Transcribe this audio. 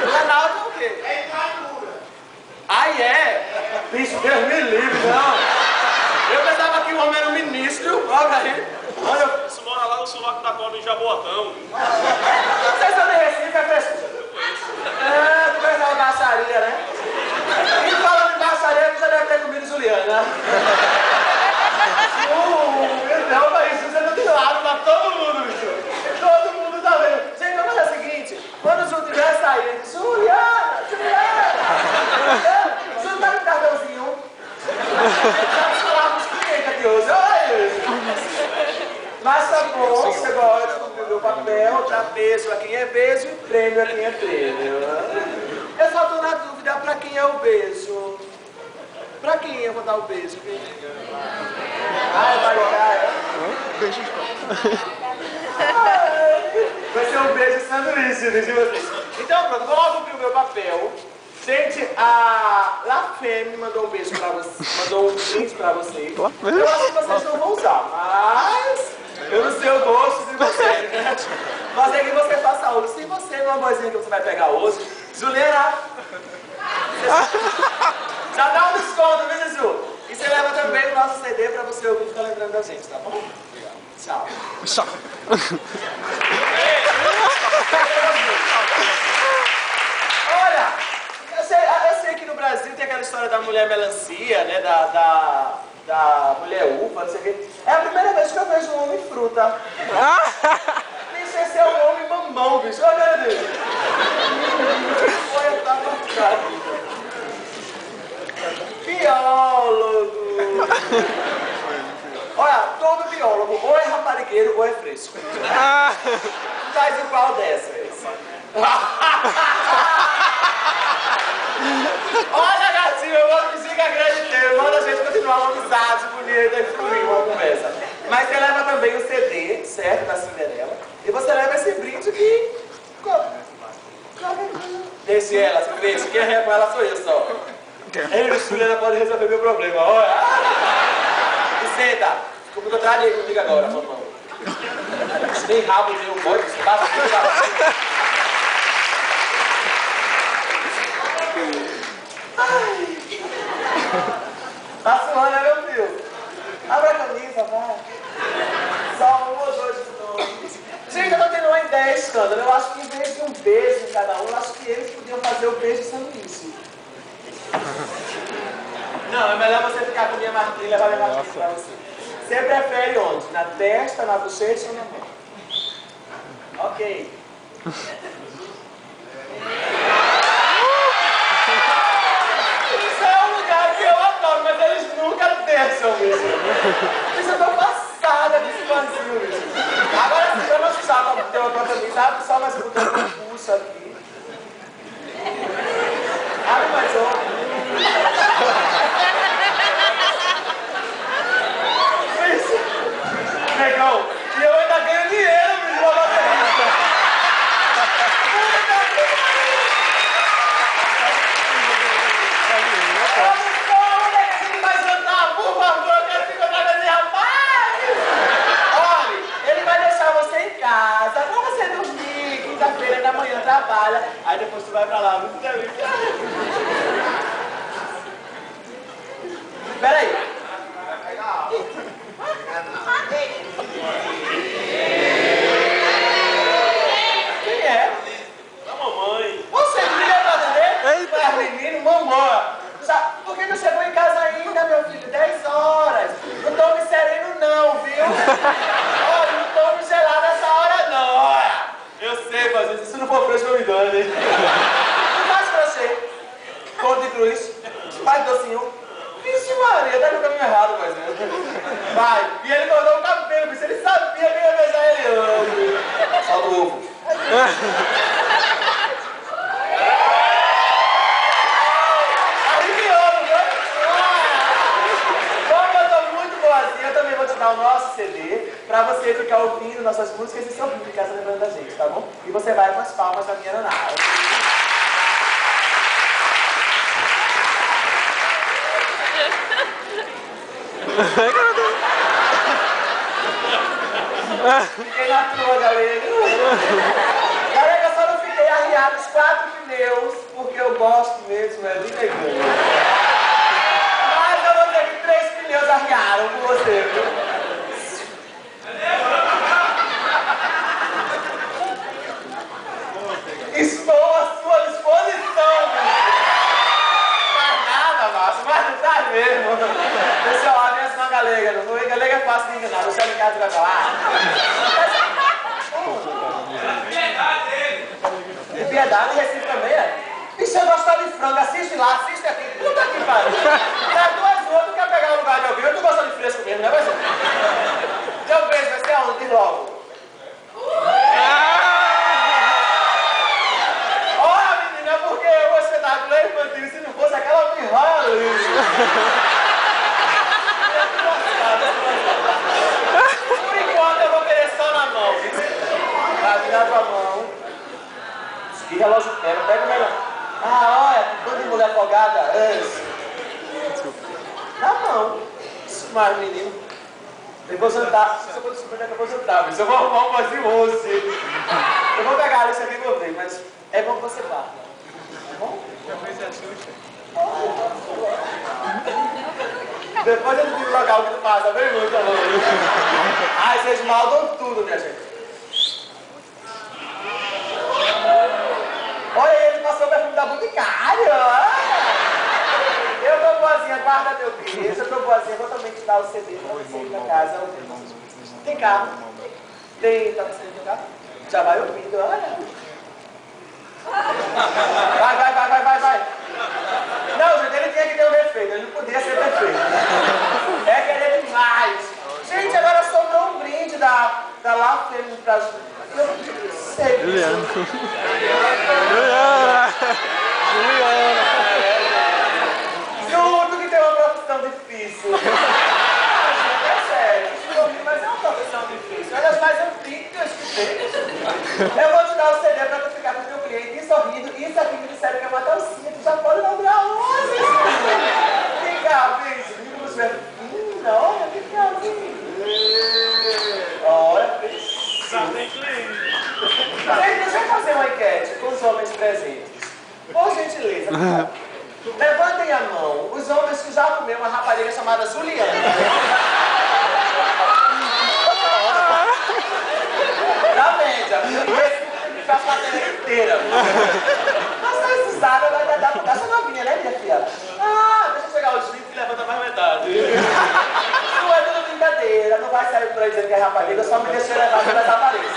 Planalto é o quê? É ditadura. Ai, é? Bicho, Deus me livre, não. Eu pensava que o homem era um ministro. Olha aí. Olha, Isso mora lá no sovaco da cobra em Jaboatão. vocês são de Recife, é fresco? É, tu pensava baixaria, né? E falando em baixaria, você deve ter comido Juliana. Não, mas isso você não tem lado pra todo mundo, bicho. Todo mundo tá vendo. Gente, vamos fazer o seguinte. Quando o Ju tiver saindo, Juliana, Juliana. Ju não tá com cartãozinho. Já falar com os clientes aqui hoje. Olha isso. Mas tá bom, você gosta do meu papel, dá beijo a quem é beijo e prêmio a quem é prêmio. Eu só tô na dúvida pra quem é o beijo. Pra quem eu vou dar o beijo? Vai ligar, é? Beijo de copo. Vai ser um beijo sanduíche de vocês. Então pronto, vou cumprir o meu papel. Gente, a La Femme mandou um beijo pra vocês, mandou um brinde pra vocês. Eu acho que vocês não vão usar, mas eu não sei o gosto de vocês, né? Mas é que você faça uso. Se você é uma vozinha que você vai pegar hoje, Juliana, já dá um desconto, viu, Ju? E você leva também o nosso CD pra você ouvir e ficar lembrando da gente, tá bom? Obrigado. Tchau. Tchau. Olha, eu sei que no Brasil tem aquela história da mulher melancia, né? Da mulher uva, não sei o quê. É a primeira vez que eu vejo um homem fruta. Bicho, esse é um homem mamão, bicho. Olha dele. Olha, tá marcado. Biólogo. Olha, todo biólogo ou é raparigueiro ou é fresco. Faz igual dessas. Olha, gatinho, eu vou me siga acreditando. Manda a gente continuar uma amizade bonita e fluir uma conversa. Mas você leva também o CD, certo? Da Cinderela. E você leva esse brinde que... Deixe ela, se deixe. Quem é com ela sou eu só. Ei, Juliana pode resolver meu problema. Olha. E senta. Como que eu traria comigo agora, mamão? Nem rabo, nem um bode, você passa tudo lá. Ai. Tá suando, né, meu filho? Abre a camisa, vai. Só um ou dois de novo. Gente, eu tô tendo uma ideia, escândalo. Eu acho que em vez de um beijo em cada um, eu acho que eles podiam fazer o beijo sanduíche. Não, é melhor você ficar com minha marquinha e levar minha marquinha pra você. Você prefere onde? Na testa, na bochecha ou na mão? Ok. Isso é um lugar que eu adoro, mas eles nunca deixam, bicho. Bicho, eu tô passada desse vazio, bicho. Agora sim, eu não precisava ter uma camisa, abre só mais um botão de pulso aqui. Abre mais outro. Negão, e eu ainda ganho dinheiro, bicho, pra bater. Vai jantar, por favor, eu quero se encontrar com esse rapaz. Olha, ele vai deixar você em casa, pra você dormir, quinta-feira da manhã trabalha, aí depois tu vai pra lá, muito delícia. Peraí. Quem é? Da mamãe. Você queria fazer? Para menino, mamãe. Por que não chegou em casa ainda, meu filho? 10 horas. Não tome sereno não, viu? Olha, não tome gelado essa hora não. Olha. Eu sei, mas se não for fresco eu me dano, hein? Tu faz crochê, cor de cruz, faz docinho. Vixe Maria, tá no caminho errado, mas vai. E ele cortou o cabelo, bicho. Ele sabia que eu ia beijar ele hoje. Só do ovo. Aliviou, viu? Como eu tô muito boazinha, eu também vou te dar o nosso CD pra você ficar ouvindo nossas músicas e sorrindo em casa lembrando da gente, tá bom? E você vai com as palmas da minha naná. Fiquei na tua, galera. Galera, só não os 4 pneus, porque eu gosto mesmo, é de negão. Mas eu vou dizer que 3 pneus arriaram com você, viu? Estou à sua disposição, meu. Faz nada, Márcio, mas não tá mesmo. Pessoal, a minha senhora galega, não é galega é fácil de enganar, você em casa vai falar. De piedade, Recife também, é? E se eu gostar de frango, assiste lá, assiste aqui, puta que pariu. Das 2 ruas, tu quer pegar o lugar de alguém, tu gosta de fresco mesmo, né, vai ser? Teu beijo vai ser aonde? Diz logo. Porque eu vou espetáculo infantil, se não fosse aquela pirralha ali. Por enquanto eu vou querer só na mão. Vai me dar tua mão. Que relógio quero, pega o melhor. Ah, olha, quando de mulher folgada, na mão. Mas menino, depois eu tá. Se eu for descobrir, depois eu tava. Se eu vou arrumar um vazio hoje. Eu vou pegar isso aqui e vou ver, mas é bom que você vá. Depois eu digo o local que tu passa, bem muito, amor. Ai, vocês maldam tudo, minha gente. Olha, ele passou o perfume da Boticário. Eu tô boazinha, guarda meu beijo. Eu tô boazinha, vou também te dar o CD pra você ir pra casa. Tem carro? Tem, tá pensando em carro? Já vai ouvindo, olha. Vai. Não, gente, ele tinha que ter um defeito, ele não podia ser perfeito. É querer demais. Gente, agora sobrou um brinde da La Femme pra... Eu não sei. Juliana. Juro que tem uma profissão difícil. É sério, mas é uma profissão difícil. É das mais antigas que tem. Eu vou te dar o CD pra tu ficar com o teu cliente e sorrindo. Isso aqui me disseram que é uma calcinha, tu já pode dobrar hoje. Vem cá, bicho. Não, olha, que calcinha. Olha, gente, deixa eu fazer uma enquete com os homens presentes. Por gentileza, levantem a mão os homens que já comeram uma rapariga chamada Juliana. Da média. E esse tem que ficar a plateia inteira. Mas essa risada vai dar pra essa novinha, né, minha filha? Ah, deixa eu chegar os 20 que levanta mais metade. Não é tudo brincadeira, não vai sair por aí dizendo que é rapariga, só me deixa levar pelas aparências.